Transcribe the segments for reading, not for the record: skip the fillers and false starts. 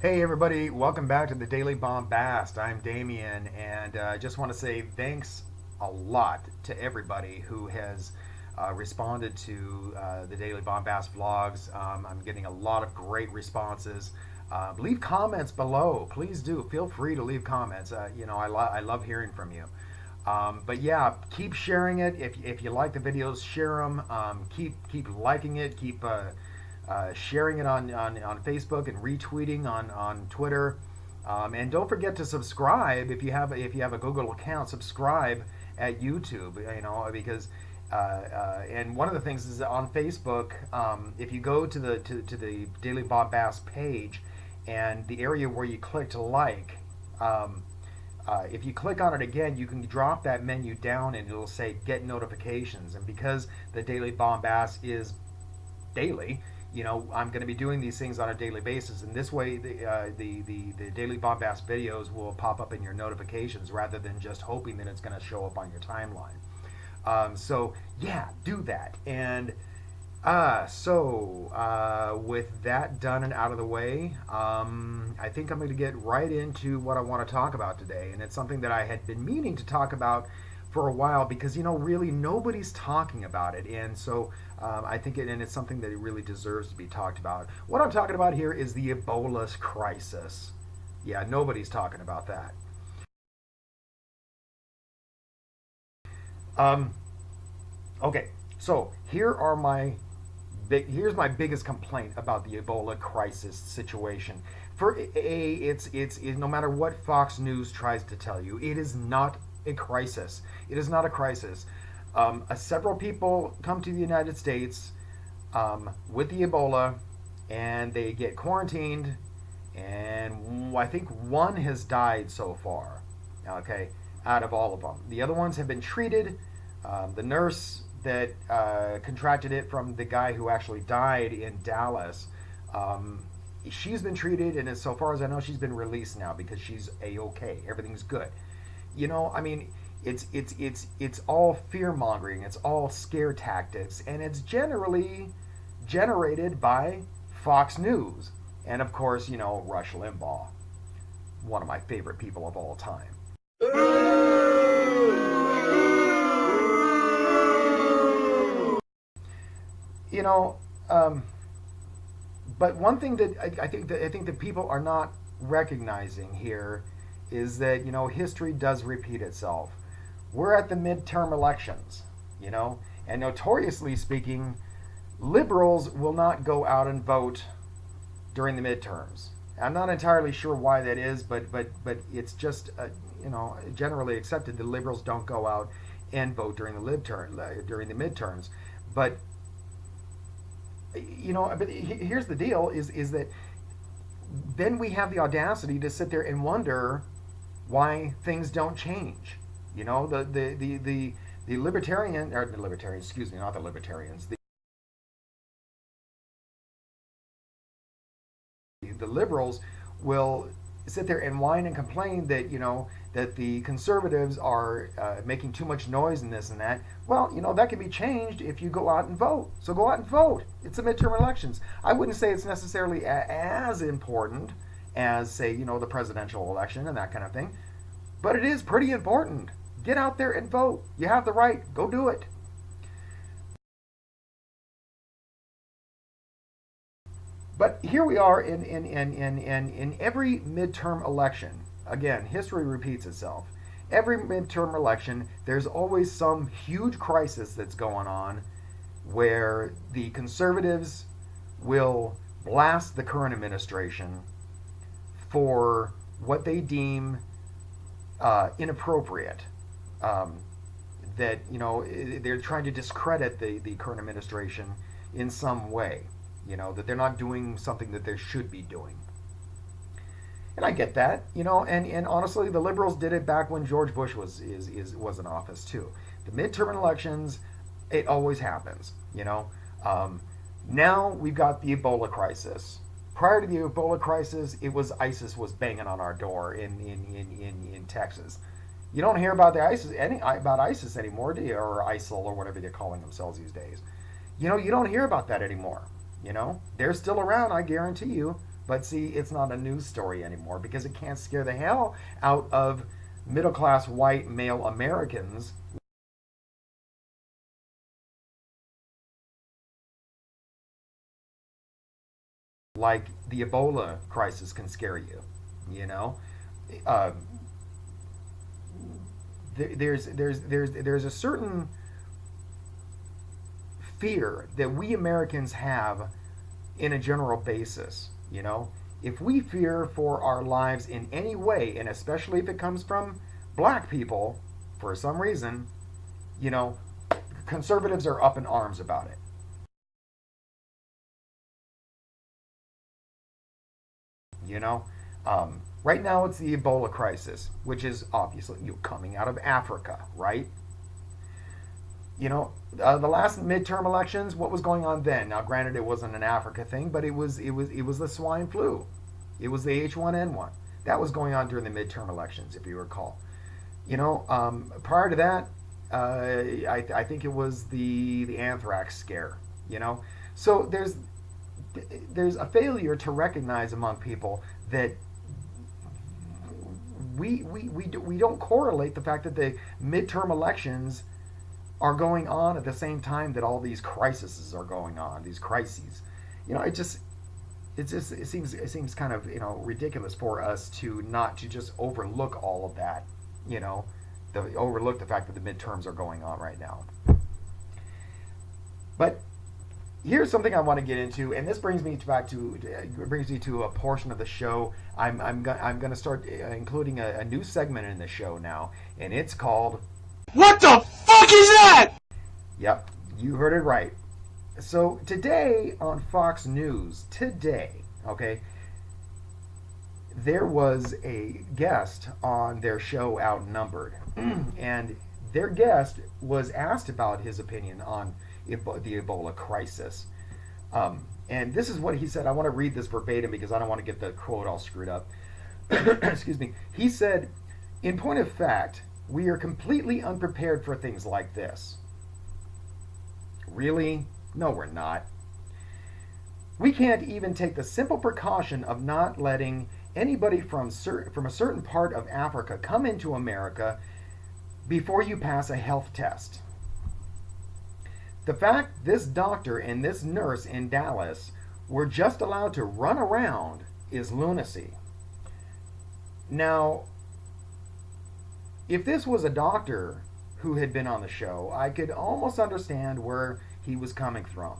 Hey everybody, welcome back to the Daily Bombast. I'm Damien, and I just want to say thanks a lot to everybody who has responded to the Daily Bombast vlogs. I'm getting a lot of great responses. Leave comments below, please do. Feel free to leave comments. I love hearing from you. But yeah, keep sharing it. If you like the videos, share them. Keep liking it. Keep sharing it on Facebook and retweeting on Twitter. And don't forget to subscribe if you have a Google account. Subscribe at YouTube. Because and one of the things is on Facebook. If you go to the Daily Bombast page, and the area where you click to like. If you click on it again, you can drop that menu down and it'll say get notifications. And because the Daily Bombast is daily, I'm going to be doing these things on a daily basis. And this way, the Daily Bombast videos will pop up in your notifications rather than just hoping that it's going to show up on your timeline. So yeah, do that. And with that done and out of the way, I think I'm going to get right into what I want to talk about today. And it's something that I had been meaning to talk about for a while because, really nobody's talking about it. And so I think it's something that it really deserves to be talked about. What I'm talking about here is the Ebola crisis. Yeah, nobody's talking about that. Um, okay, so here's my biggest complaint about the Ebola crisis situation. It's no matter what Fox News tries to tell you, it is not a crisis. It is not a crisis. Several people come to the United States with the Ebola, and they get quarantined, and I think one has died so far. Okay, out of all of them, the other ones have been treated. The nurse that contracted it from the guy who actually died in Dallas. She's been treated, and as so far as I know, she's been released now because she's a-okay. Everything's good. I mean, it's all fear mongering. It's all scare tactics, and it's generally generated by Fox News, and of course, Rush Limbaugh, one of my favorite people of all time. You know, um, but one thing that I think that people are not recognizing here is that history does repeat itself. We're at the midterm elections, you know, and notoriously speaking, liberals will not go out and vote during the midterms. I'm not entirely sure why that is, but it's just generally accepted that liberals don't go out and vote during the midterms. But but here's the deal: is that then we have the audacity to sit there and wonder why things don't change. The libertarian or the libertarians, excuse me, not the libertarians. The liberals will sit there and whine and complain that that the conservatives are making too much noise and this and that. Well, that can be changed if you go out and vote. So go out and vote. It's the midterm elections. I wouldn't say it's necessarily as important as, say, the presidential election and that kind of thing, but it is pretty important. Get out there and vote. You have the right. Go do it. But here we are in every midterm election. Again, history repeats itself. Every midterm election, there's always some huge crisis that's going on where the conservatives will blast the current administration for what they deem inappropriate. Um, that they're trying to discredit the current administration in some way. That they're not doing something that they should be doing. And I get that, and honestly, the liberals did it back when George Bush was in office too. The midterm elections, it always happens, Now we've got the Ebola crisis. Prior to the Ebola crisis, it was ISIS was banging on our door in Texas. You don't hear about about ISIS anymore, do you? Or ISIL, or whatever they're calling themselves these days. You don't hear about that anymore. They're still around, I guarantee you. But see, it's not a news story anymore because it can't scare the hell out of middle class white male Americans like the Ebola crisis can scare you. You know, uh, there's a certain fear that we Americans have in a general basis. You know, if we fear for our lives in any way, and especially if it comes from black people, for some reason, you know, conservatives are up in arms about it. You know, right now it's the Ebola crisis, which is obviously coming out of Africa, right? You know, the last midterm elections, what was going on then? Now, granted, it wasn't an Africa thing, but it was the swine flu. It was the H1N1 that was going on during the midterm elections, if you recall. You know, prior to that, I think it was the anthrax scare. You know, so there's a failure to recognize among people that we don't correlate the fact that the midterm elections are going on at the same time that all these crises are going on, these crises. You know, it seems kind of, ridiculous for us to not to just overlook all of that. You know, overlook the fact that the midterms are going on right now. But here's something I want to get into, and this brings me to a portion of the show. I'm going to start including a new segment in the show now, and it's called What the fuck is that? Yep, you heard it right. So today on Fox News, okay, there was a guest on their show Outnumbered, and their guest was asked about his opinion on the Ebola crisis. And this is what he said. I want to read this verbatim because I don't want to get the quote all screwed up. Excuse me. He said, "In point of fact, we are completely unprepared for things like this." Really? No, we're not. We can't even take the simple precaution of not letting anybody from a certain part of Africa come into America before you pass a health test. The fact this doctor and this nurse in Dallas were just allowed to run around is lunacy. Now, if this was a doctor who had been on the show, I could almost understand where he was coming from.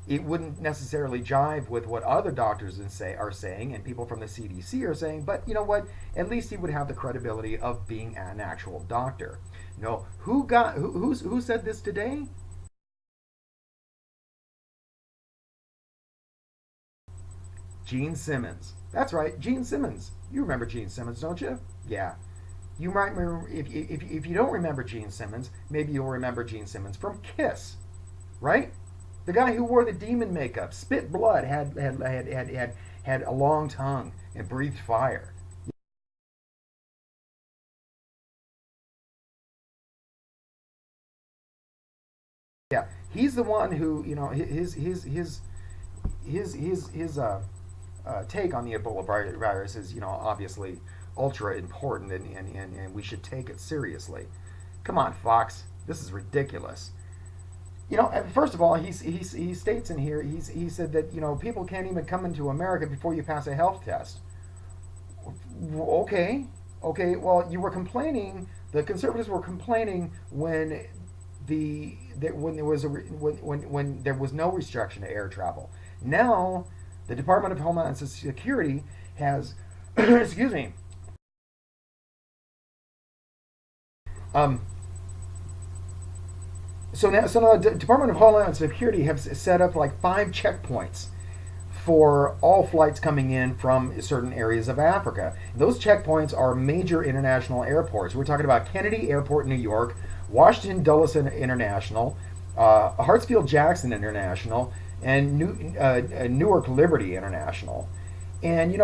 It wouldn't necessarily jive with what other doctors are saying and people from the CDC are saying, but you know what? At least he would have the credibility of being an actual doctor. No, who said this today? Gene Simmons. That's right, Gene Simmons. You remember Gene Simmons, don't you? Yeah. You might remember, if you don't remember Gene Simmons, maybe you'll remember Gene Simmons from Kiss, right? The guy who wore the demon makeup, spit blood, had a long tongue, and breathed fire. Yeah, he's the one who, his take on the Ebola virus is, obviously ultra important, and we should take it seriously. Come on, Fox, this is ridiculous. First of all, he states in here, he said that, people can't even come into America before you pass a health test. Okay, well, you were complaining, the conservatives were complaining when when there was when there was no restriction to air travel. Now, the Department of Homeland Security has, excuse me, um, so now the Department of Homeland Security have set up like 5 checkpoints for all flights coming in from certain areas of Africa. Those checkpoints are major international airports. We're talking about Kennedy Airport, New York, Washington Dulles International, Hartsfield Jackson International, and Newark Liberty International. And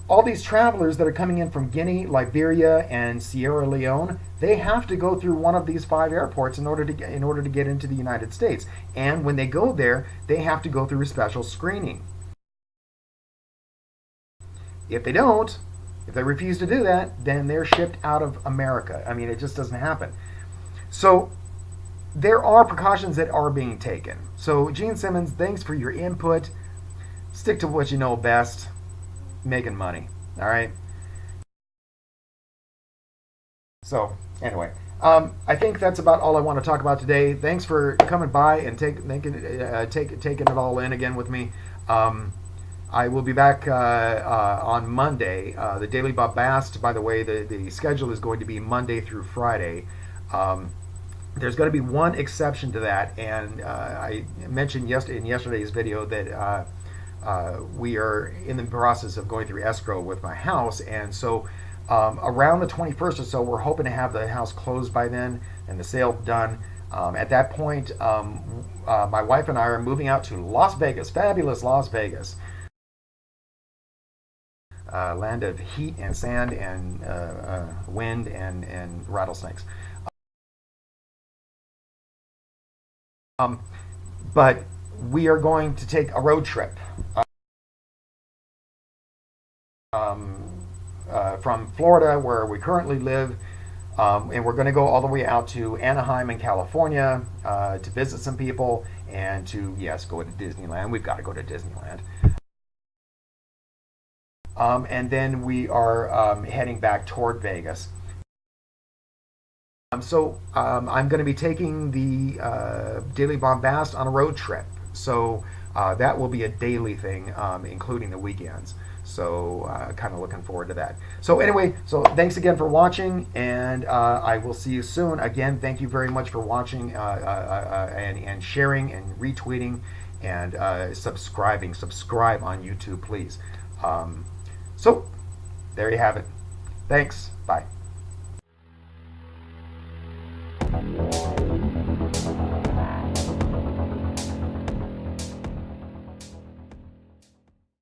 all these travelers that are coming in from Guinea, Liberia, and Sierra Leone, they have to go through one of these 5 airports in order to get into the United States. And when they go there, they have to go through a special screening. If they don't, if they refuse to do that, then they're shipped out of America. I mean, it just doesn't happen. So there are precautions that are being taken. So, Gene Simmons, thanks for your input. Stick to what you know best, making money. All right. So, anyway, I think that's about all I want to talk about today. Thanks for coming by and taking it all in again with me. I will be back on Monday. The Daily Bombast, by the way, the schedule is going to be Monday through Friday. There's going to be one exception to that, and I mentioned in yesterday's video that we are in the process of going through escrow with my house, and so around the 21st or so, we're hoping to have the house closed by then and the sale done. At that point, my wife and I are moving out to Las Vegas, fabulous Las Vegas, land of heat and sand and wind and rattlesnakes. Um, but we are going to take a road trip from Florida, where we currently live, and we're going to go all the way out to Anaheim in California to visit some people and to, yes, go to Disneyland. We've got to go to Disneyland. And then we are heading back toward Vegas. I'm going to be taking the Daily Bombast on a road trip. So that will be a daily thing, including the weekends. So kind of looking forward to that. So anyway, so thanks again for watching, and I will see you soon. Again, thank you very much for watching and sharing and retweeting and subscribing. Subscribe on YouTube, please. So there you have it. Thanks. Bye.